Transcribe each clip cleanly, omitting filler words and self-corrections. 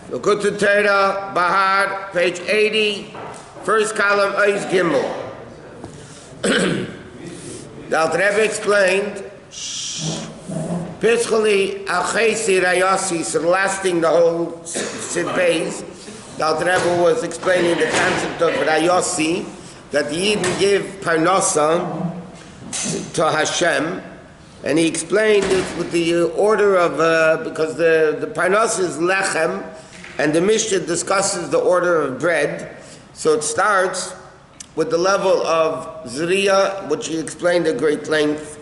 Likkutei Torah, Behar, page 80, first column, Ois Gimel. The Rabbi explained, Pischali Achesi Rayasi, so lasting the whole Sid Beis. The Rabbi was explaining the concept of Rayasi, that the Yidden give Parnasa to Hashem, and he explained it with the order of, because the Parnasa is Lechem, and the Mishnah discusses the order of bread. So it starts with the level of Zriya, which he explained at great length,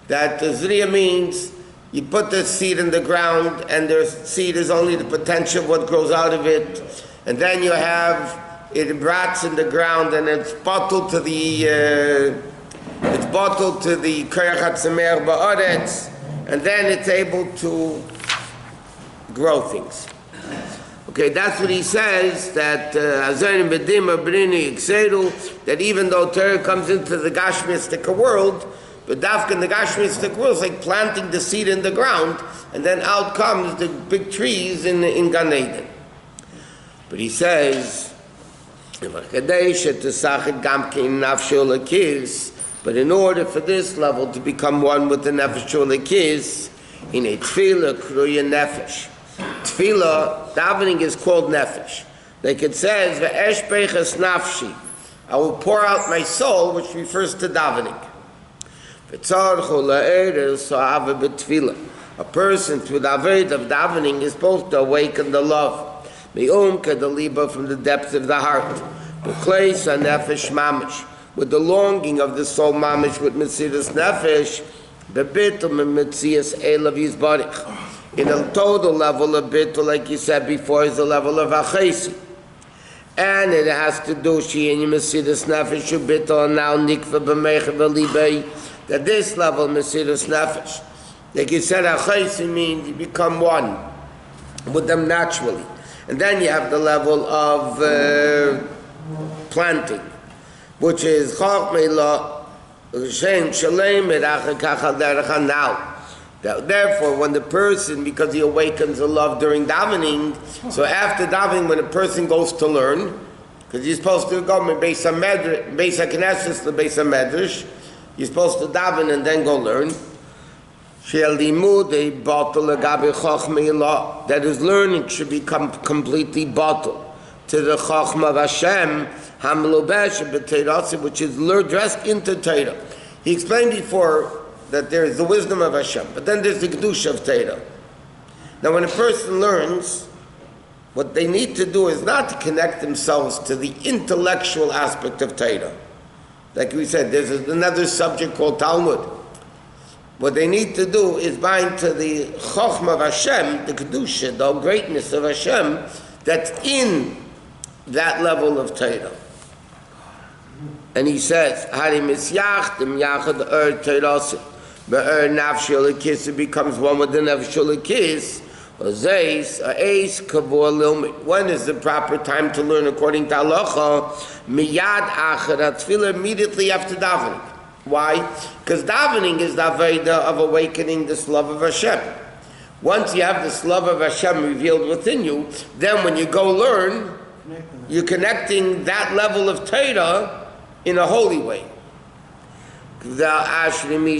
that Zriya means you put the seed in the ground, and the seed is only the potential of what grows out of it, and then you have it rots in the ground, and it's bottled to the Koyach HaTzameach Ba'aretz, and then it's able to grow things. Okay, that's what he says, that that even though Torah comes into the Gashmistic world, but Dafka in the Gashmistic world is like planting the seed in the ground, and then out comes the big trees in Gan Eden. But he says, but in order for this level to become one with the Nefesh Shulakis, in a Tefillah Kruya Nefesh. Tefillah, davening is called nefesh. Like it says, "Ve'esh beiches nafshi," I will pour out my soul, which refers to davening. A person through the aved of davening is supposed to awaken the love, from the depths of the heart, nefesh mamish, with the longing of the soul mamish, with Mesiras Nefesh, in a total level of bittul, like you said before, is the level of achesi. And it has to do, Mesiras Nefesh, bittul, and now nikva b'mecha v'libei, that this level, Mesiras Nefesh, like you said, achesi means you become one with them naturally. And then you have the level of planting, which is chachmei shem shalem erachakach derech now. Therefore, when the person, because he awakens a love during davening, so after davening, when a person goes to learn, because you're supposed to go from Beis HaKnesses to Beis HaMedrash, you're supposed to daven and then go learn. That his learning should become completely bottled to the Chochmah of Hashem, which is dressed into Torah. He explained before that there is the wisdom of Hashem, but then there's the Kedusha of Torah. Now when a person learns, what they need to do is not to connect themselves to the intellectual aspect of Torah. Like we said, there's another subject called Talmud. What they need to do is bind to the Chochmah of Hashem, the Kedusha, the greatness of Hashem, that's in that level of Torah. And he says, Be'er nafshi l'kis, it becomes one with the nefesh l'kis. When is the proper time to learn according to halacha? Miyad acher tefillah, immediately after davening. Why? Because davening is the aveda of awakening this love of Hashem. Once you have this love of Hashem revealed within you, then when you go learn, you're connecting that level of Torah in a holy way. Who's coming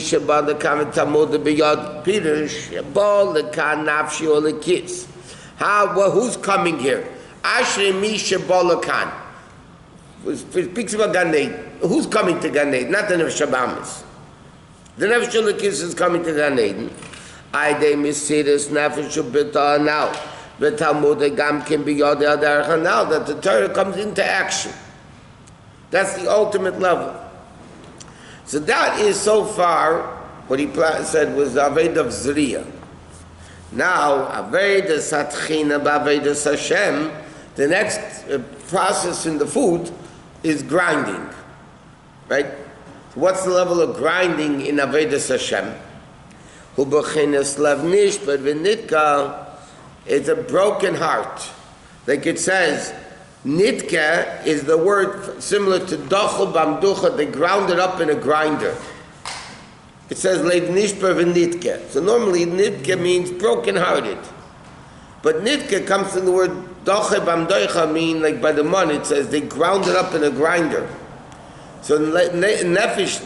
here? Speaks about Gan Eden. Who's coming to Gan Eden? Not the Nefesh Shabamis. The Nefesh Shulakis is coming to Gan Eden. Aidei Mesiras Nefesh B'Tah now. B'Talmud Gam Kim B'Yodei Adarcha now, that the Torah comes into action. That's the ultimate level. So that is so far what he said was the Aved of Zriya. Now, Aved Satchina B'Aved Hashem, the next process in the food is grinding. Right? So what's the level of grinding in Aved Hashem? Hu b'chinas lav nishbar v'nitka, it's a broken heart. Like it says, Nitka is the word similar to dochel bamducha, they ground it up in a grinder. It says leiv nishbar v'nitka. So normally nitka means broken-hearted. But nitka comes from the word doche bamdoicha, mean like by the mun, it says they ground it up in a grinder. So nefesh,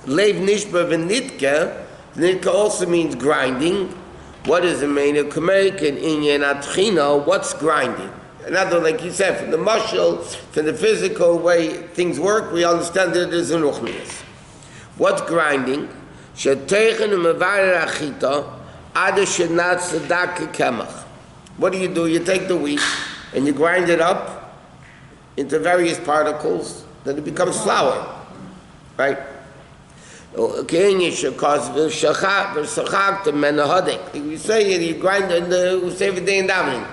leiv nishba v'nitka, nitka also means grinding. What does it mean? What's grinding? Another, like you said, from the mashal, from the physical way things work, we understand that it is in ruchnius. What's grinding? What do? You take the wheat and you grind it up into various particles, then it becomes flour, right? Okay, you say it, you grind it, we say every day in davening,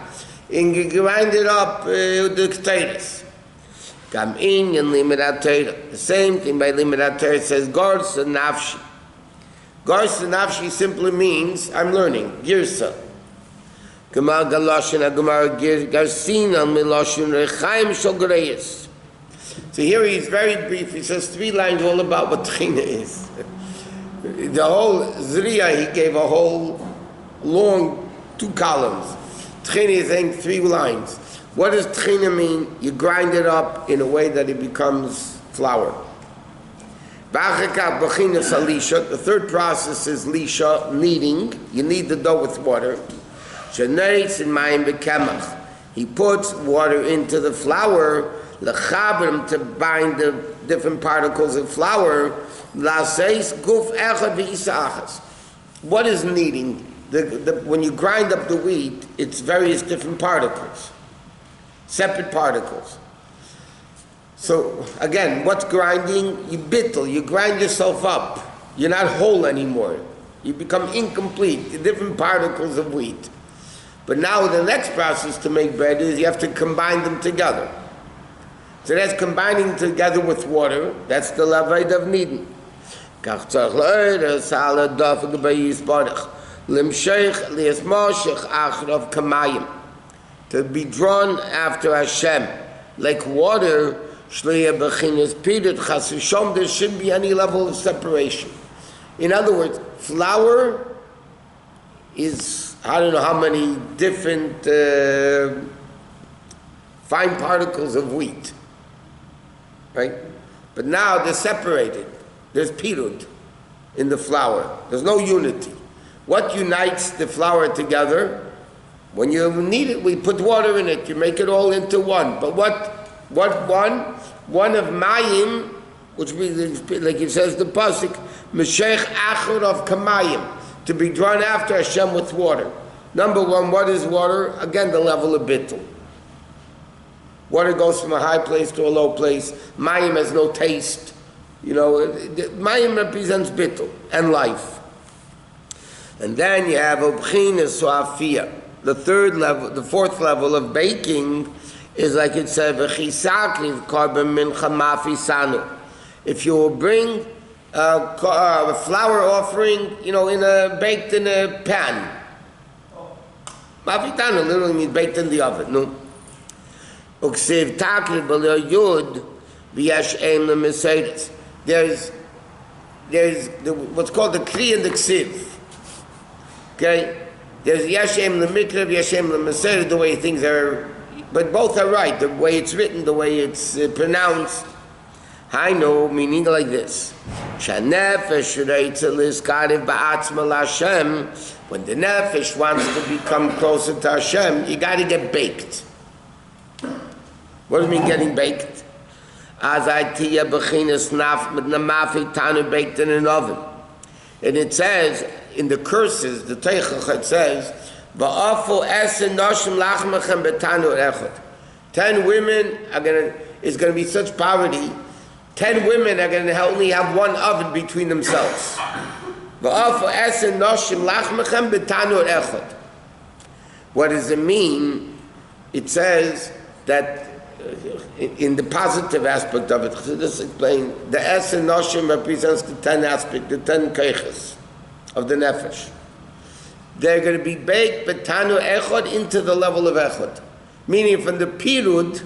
and you grind it up with the Chassidus. Come in and limit Torah. The same thing by limit Torah, it says Garsa Nafshi. Garsa Nafshi simply means I'm learning. Girsa. Gemar Galoshin Gemar Garsina Miloshin Rechaim Shogreis. So here he's very brief. He says 3 lines all about what Tchina is. The whole Zriya, he gave a whole long 2 columns. Tchina is saying 3 lines. What does Tchina mean? You grind it up in a way that it becomes flour. The third process is lisha, kneading. You knead the dough with water. He puts water into the flour to bind the different particles of flour. What is kneading? When you grind up the wheat, it's various different particles, separate particles. So again, what's grinding? You bittle, you grind yourself up. You're not whole anymore. You become incomplete, the different particles of wheat. But now the next process to make bread is you have to combine them together. So that's combining together with water. That's the laved of kneading. To be drawn after Hashem, like water. There shouldn't be any level of separation. In other words, flour is, I don't know how many different fine particles of wheat, right? But now they're separated. There's pirud in the flour. There's no unity. What unites the flour together? When you need it, we put water in it. You make it all into one. But what one? One of mayim, which means, like it says the pasuk, Meshech Achor of Kamayim, to be drawn after Hashem with water. Number 1, what is water? Again, the level of bittul. Water goes from a high place to a low place. Mayim has no taste. You know, mayim represents bittul and life. And then you have Obchina Soafia. The 4th level of baking is like it said, if you will bring a flour offering, baked in a pan. Mafitano literally means baked in the oven, no? There's what's called the Kri and the Ksiv. Okay? There's Yashem the Mikra, Yashem the Mesedet, the way things are. But both are right, the way it's written, the way it's pronounced. I know, meaning like this. When the nefesh wants to become closer to Hashem, you got to get baked. What does it mean getting baked? Baked in an oven. And it says, in the curses, the Teichach, it says, 10 women is going to be such poverty. 10 women are going to only have one oven between themselves. What does it mean? It says that in the positive aspect of it, Chassidus explained, the es and noshim represents the 10 aspect, the 10 keiches of the nefesh. They're going to be baked betanu echad into the level of echad. Meaning from the pirud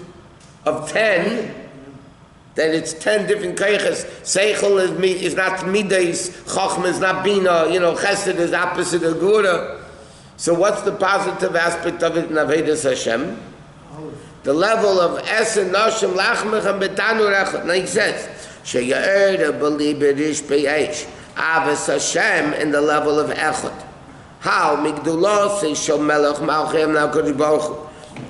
of 10, that it's 10 different keiches. Seichel is not midas, chachma is not bina, chesed is opposite of gura. So what's the positive aspect of it in Avodas Hashem? The level of Es and Noshim Lachmechem Betanur Echad. Now he says, She'ya'er b'li b'rish b'yesh Avos Hashem in the level of Echad. How? Migdulah says Shel Melech Malchei Amlach Kodesh Baruch Hu.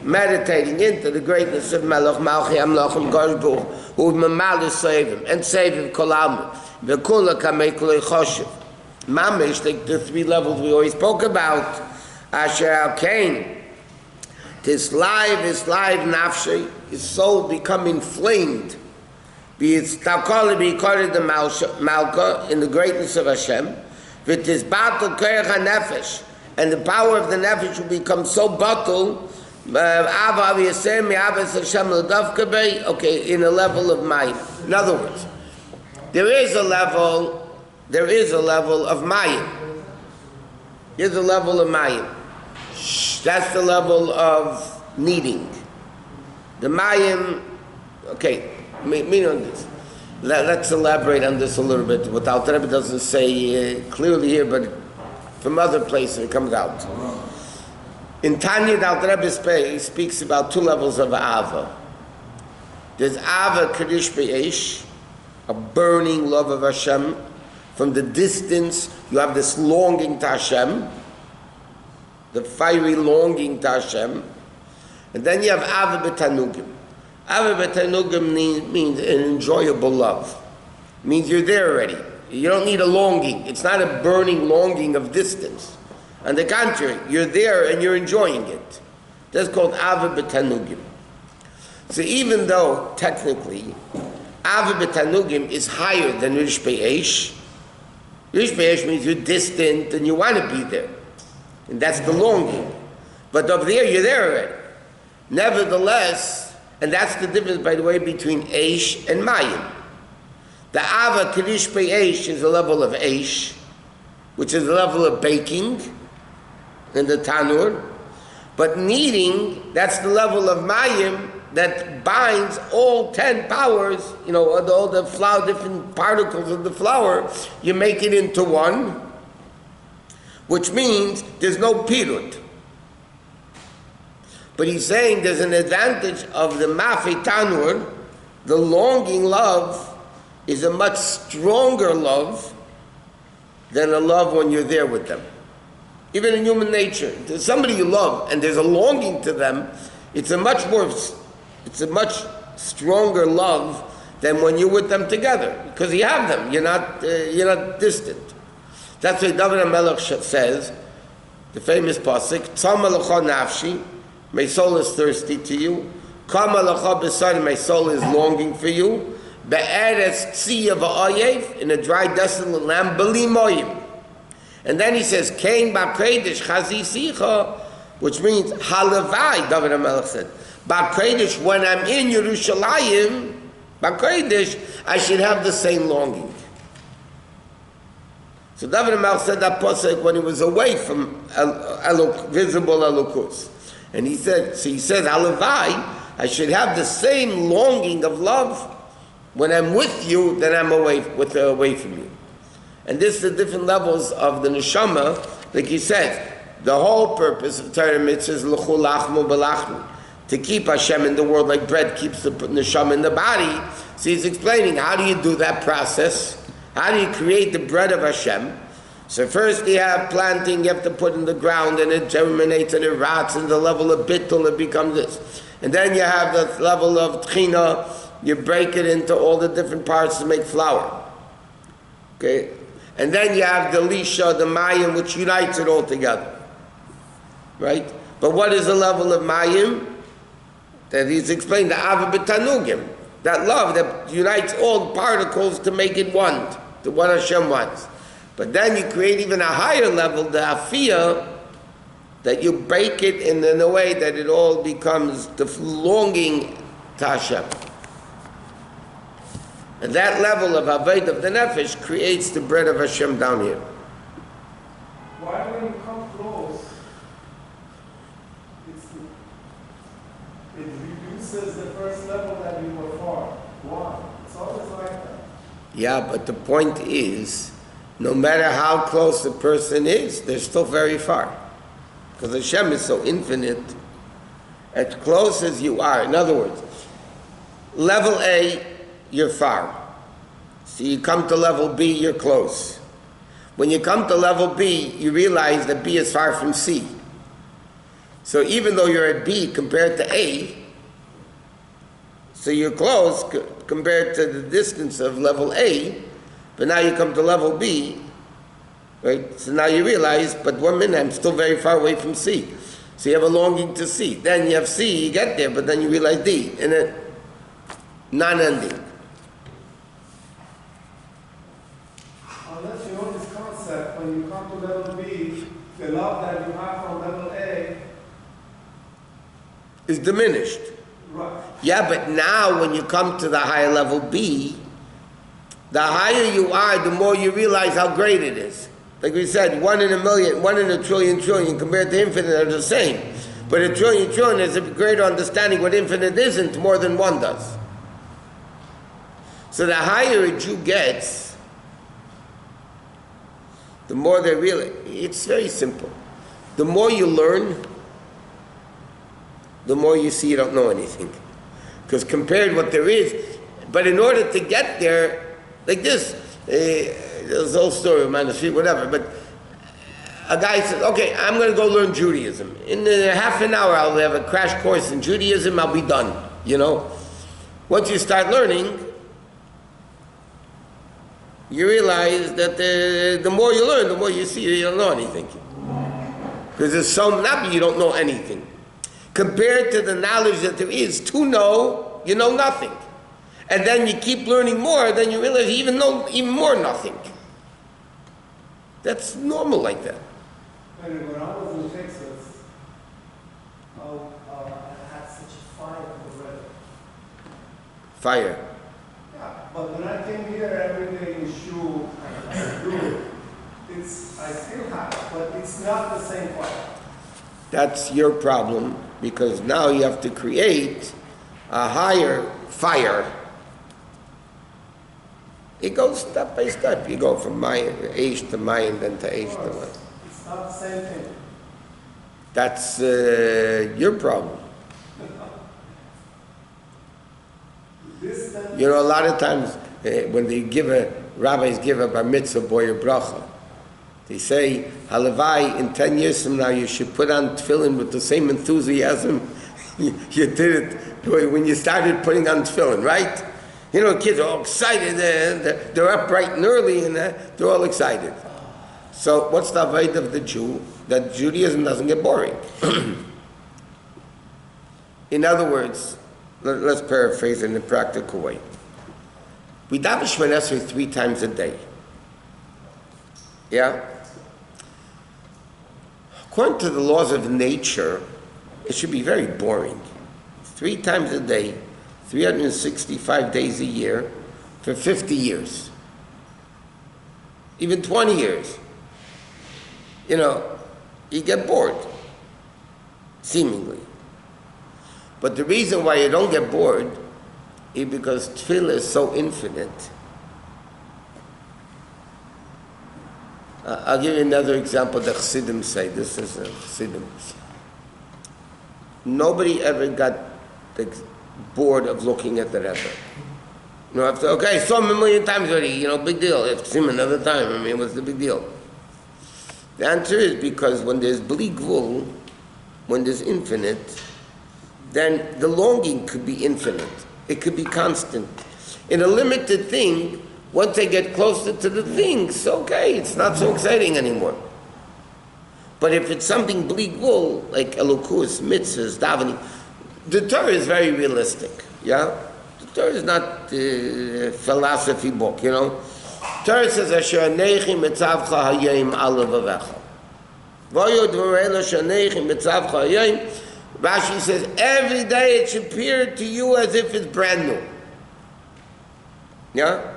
Meditating into the greatness of Melech Malchei Amlach Kodesh Baruch Hu Mamalus save him and save him Kol Alma V'Kula Kamei Kulei Choshev. Mamish, like the three levels we always spoke about. Asher Al Kain. His life nafshe, his soul become inflamed. Be it Stakali be called the Malka in the greatness of Hashem. With his battle Kerech HaNefesh, and the power of the Nefesh will become so battle. Okay, in a level of mind. In other words, there is a level of Mayim. Here's a level of Mayim. That's the level of needing. The Mayim, okay, meaning on this. Let's elaborate on this a little bit. What Alter Rebbe doesn't say clearly here, but from other places it comes out. In Tanya, the Alter Rebbe speaks about two levels of Ava. There's Ava Kadish Be'esh, a burning love of Hashem. From the distance, you have this longing to Hashem, the fiery longing to Hashem. And then you have Ava B'Tanugim. Ava B'Tanugim means an enjoyable love. It means you're there already. You don't need a longing. It's not a burning longing of distance. On the contrary, you're there and you're enjoying it. That's called Ava B'Tanugim. So even though, technically, Ava B'Tanugim is higher than Rish Be'esh, Rish Be'esh means you're distant and you want to be there. And that's the longing. But up there, you're there already. Nevertheless, and that's the difference, by the way, between Eish and Mayim. The Ava Kadish Be'esh is a level of Eish, which is a level of baking in the Tanur. But kneading, that's the level of Mayim that binds all 10 powers, all the flour, different particles of the flour, you make it into one, which means there's no pirut. But he's saying there's an advantage of the Mafi Tanur. The longing love is a much stronger love than a love when you're there with them. Even in human nature, there's somebody you love and there's a longing to them. It's a much stronger love than when you're with them together, because you have them. You're not distant. That's why David HaMelech says, the famous pasuk, Tzama l'cha nafshi, my soul is thirsty to you. Kama l'cha b'sari, my soul is longing for you. Be'eretz tziyah v'ayev, in a dry, desolate land, b'li moyim. And then he says, Kain ba'kodesh chazisicha, which means halavai, David HaMelech said. Ba'kodesh, when I'm in Yerushalayim, ba'kodesh, I should have the same longing. So David HaMelech said that pasuk when he was away from visible Elokus. And he said, halavai, I should have the same longing of love when I'm with you than I'm away from you. And this is the different levels of the neshama. Like he says, the whole purpose of Torah mitzvah is l'chu lachmu b'lachmu, to keep Hashem in the world like bread keeps the neshama in the body. So he's explaining, how do you do that process? How do you create the bread of Hashem? So first you have planting, you have to put in the ground, and it germinates and it rots, and the level of bittul, it becomes this. And then you have the level of tchina, you break it into all the different parts to make flour. Okay? And then you have the lisha, the mayim, which unites it all together. Right? But what is the level of mayim? That he's explained, the ava b'tanugim, that love that unites all particles to make it one, to what Hashem wants. But then you create even a higher level, the afiyah, that you break it in a way that it all becomes the longing to Hashem. And that level of Aved of the Nefesh creates the bread of Hashem down here. Why when you come close, it reduces the first level that you were far? Why? It's always like that. Yeah, but the point is, no matter how close the person is, they're still very far. Because Hashem is so infinite, as close as you are. In other words, level A, you're far. So you come to level B, you're close. When you come to level B, you realize that B is far from C. So even though you're at B compared to A, so you're close compared to the distance of level A, but now you come to level B, right? So now you realize, but 1 minute, I'm still very far away from C. So you have a longing to C. Then you have C, you get there, but then you realize D, and it non-ending. Unless you know this concept, when you come to level B, the love that you have from level A is diminished. Right. Yeah, but now when you come to the higher level B, the higher you are, the more you realize how great it is. Like we said, 1 in a million, 1 in a trillion compared to infinite are the same. But a trillion is a greater understanding what infinite isn't more than 1 does. So the higher a Jew gets, the more they realize. It's very simple. The more you learn, the more you see you don't know anything. Because compared what there is, but in order to get there, like this, there's a whole story of man on the street, whatever, but a guy says, okay, I'm going to go learn Judaism. In half an hour, I'll have a crash course in Judaism, I'll be done, you know. Once you start learning, you realize that the more you learn, the more you see you don't know anything. Because there's so, not that you don't know anything. Compared to the knowledge that there is to know, you know nothing. And then you keep learning more, then you realize you even know even more nothing. That's normal like that. And when I was in Texas, I had such a fire for the weather. Fire. Yeah, but when I came here every day in shul, I do it. I still have it, but it's not the same fire. That's your problem, because now you have to create a higher fire. It goes step by step. You go from Aish to Mayan, then to Aish to Mayan. It's not the same thing. That's your problem. You know, a lot of times when they rabbis give a bar mitzvah boy a bracha, they say, halavai, in 10 years from now you should put on tefillin with the same enthusiasm you did it when you started putting on tefillin, right? You know, kids are all excited, they're up bright and early, and they're all excited. So what's the avodah of the Jew? That Judaism doesn't get boring. In other words, let's paraphrase it in a practical way. We daven Shemona Esrei 3 times a day. Yeah? According to the laws of nature, it should be very boring. 3 times a day, 365 days a year, for 50 years. Even 20 years. You know, you get bored, seemingly. But the reason why you don't get bored is because tefillah is so infinite. I'll give you another example that Chassidim say. This is Chassidim. Nobody ever got bored of looking at the Rebbe. You know, after, okay, saw him a million times already, you know, big deal. If see him another time, I mean, what's the big deal? The answer is because when there's bli gvul, when there's infinite, then the longing could be infinite. It could be constant. In a limited thing, once they get closer to the things, okay, it's not so exciting anymore. But if it's something bli gvul, like elokus, mitzvahs, davening, the Torah is very realistic, yeah? The Torah is not a philosophy book, you know? Torah says, Asher anechi mitzavcha hayim ala vavecha. V'yo dvorela shanechi mitzavcha hayim. Rashi says, every day it should appear to you as if it's brand new. Yeah?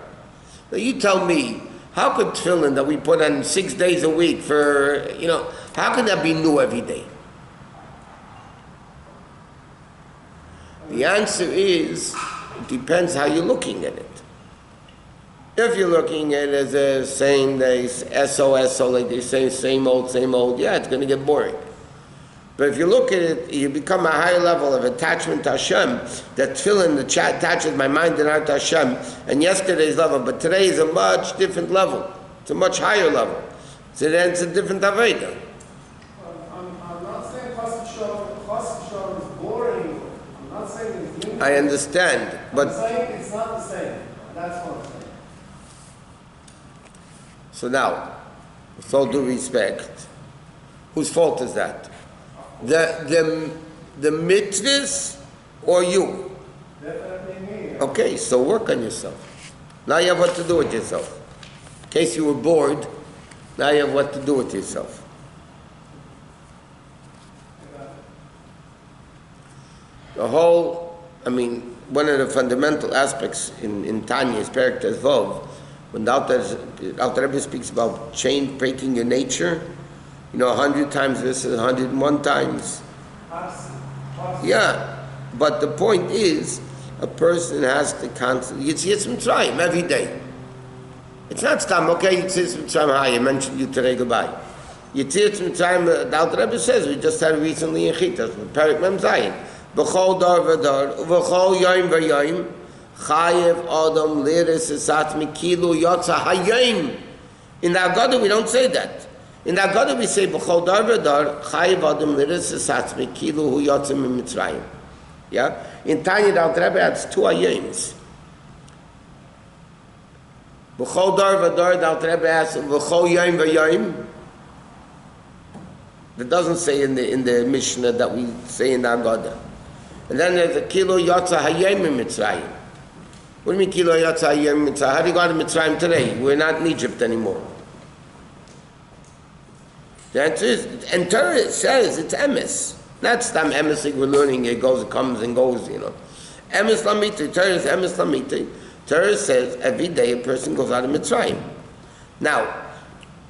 Now you tell me, how could tefillin that we put on 6 days a week for, you know, how can that be new every day? The answer is, it depends how you're looking at it. If you're looking at it as a saying, SOS, so like they say, same old, yeah, it's going to get boring. But if you look at it, you become a higher level of attachment to Hashem, that tefillin attaches my mind and heart to Hashem, and yesterday's level, but today is a much different level. It's a much higher level. So then it's a different Aveda. I'm not saying haShirim is boring. I'm not saying it's limited. I understand, but... I'm saying it's not the same. That's what I'm saying. So now, with all due respect, whose fault is that? The mitzvahs or you? Definitely me. Okay, so work on yourself. Now you have what to do with yourself. In case you were bored, now you have what to do with yourself. The whole, one of the fundamental aspects in Tanya's Perek Tezvov, when the Alter Rebbe speaks about breaking your nature, 100 times versus 101 times. Yeah, but the point is, a person has to constantly, Yitzias Mitzrayim every day. It's not stam, okay, Yitzias Mitzrayim, hi, I mentioned you today, goodbye. Yitzias Mitzrayim, the Alter Rebbe says, we just had recently in Chitas, Perek Mem Zayin, B'chol dar v'dar, V'chol yoyim v'yoyim, Chayev Adam Liris Esat Mikilu Yotza Hayim. In the Haggadah we don't say that. In the Haggadah we say B'chol dar v'dar Chayev Adam Liris Esat Mikilu Hu Yotza Mitzrayim. Yeah. In Tanya the Alter Rebbe adds two Hayims. B'chol dar v'dar the Alter Rebbe adds V'chol Yom v'Yom. That doesn't say in the Mishnah that we say in the Haggadah. And then there's a Kilo Yotza Hayim Mitzrayim. What do you mean, Kilo Yatsa Yom Mitzrayim? How do you go to Mitzrayim today? We're not in Egypt anymore. The answer is, and Torah says it's emes. Not stam emes like we're learning, it comes and goes, Emes lamiti, Torah is emes lamiti. Torah says every day a person goes out of Mitzrayim. Now,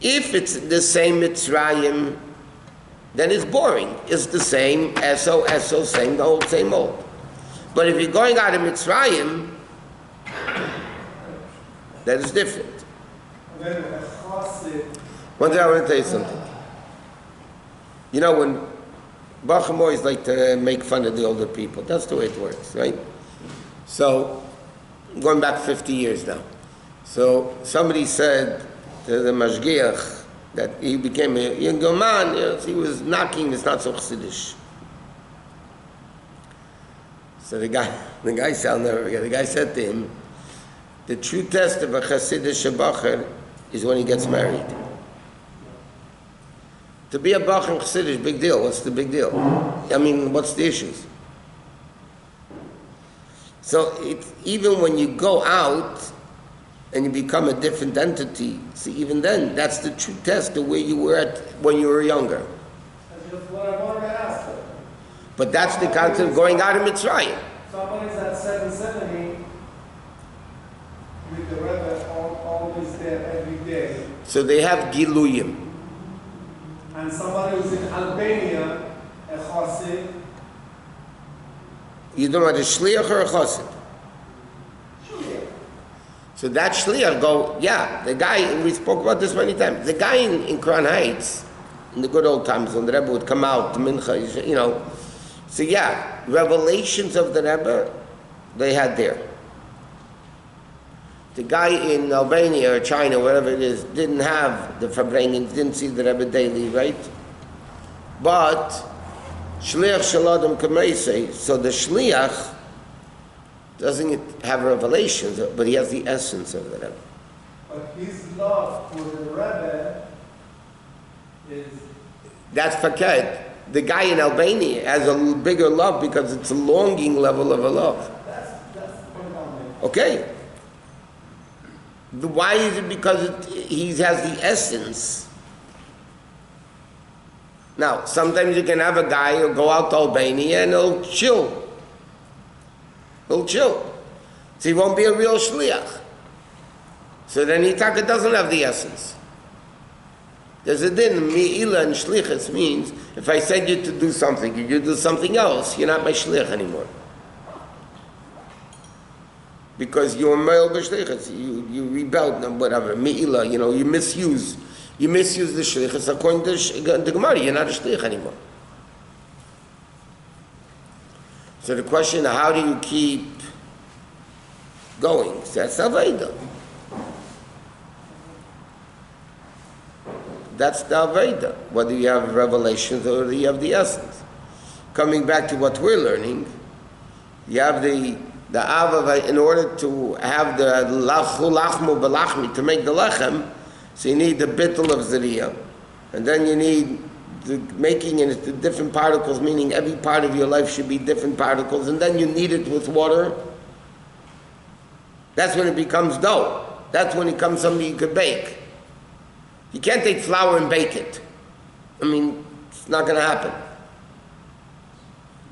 if it's the same Mitzrayim, then it's boring. It's the same, eso, same old, same old. But if you're going out of Mitzrayim, that is different. One day I want to tell you something. When Bacham always like to make fun of the older people. That's the way it works, right? So, going back 50 years now. So, somebody said to the Mashgiach that he became a younger man, he was knocking, it's not so Chassidish. So the guy said to him, the true test of a Chassidish Bacher is when he gets married. To be a Bacher in Chassidish, big deal. What's the big deal? What's the issues? So even when you go out and you become a different entity, see, even then, that's the true test of where you were at when you were younger. That's what I wanted to ask. But that's the concept of going out of Mitzrayim. Somebody's at 770 with the Rebbe always there every day. So they have Giluyim. And somebody who's in Albania, a Chassid. You don't want a Shliach or a Chassid? Shliach. So that Shliach the guy, we spoke about this many times, the guy in Crown Heights, in the good old times when the Rebbe would come out to Mincha, so revelations of the Rebbe, they had there. The guy in Albania or China, wherever it is, didn't have the Farbrengens, didn't see the Rebbe daily, right? But Shliach Shaladam Kameisei, so the Shliach doesn't have revelations, but he has the essence of the Rebbe. But his love for the Rebbe is... That's faked. The guy in Albania has a bigger love because it's a longing level of a love. That's the point I'm making. Okay. Why is it? Because he has the essence. Now, sometimes you can have a guy who'll go out to Albania and he'll chill. He'll chill. So he won't be a real shliach. So then Itaka doesn't have the essence. There's a din, mi'ila and shlichus means, if I said you to do something, you do something else, you're not my shlich anymore. Because you're male b'shlichus, you rebelled, whatever, mi'ila, you misuse the shlichus according to the Gemara, you're not a shlich anymore. So the question, how do you keep going? That's Aveda. That's the Aveda. Whether you have revelations or you have the essence. Coming back to what we're learning, you have the Ava, in order to have the lachmu belachmi, to make the lechem, so you need the bittul of zeriya. And then you need the making it into different particles, meaning every part of your life should be different particles, and then you knead it with water. That's when it becomes dough. That's when it becomes something you could bake. You can't take flour and bake it. I mean, it's not going to happen.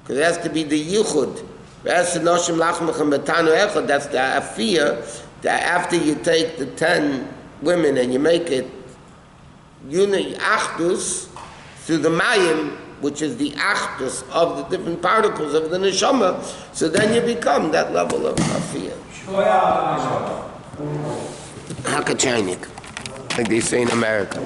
Because it has to be the yichud. That's the afiyah, that after you take the 10 women and you make it achdus through the mayim, which is the achdus of the different particles of the neshama, so then you become that level of afiyah. Hakachainik, like they say in America.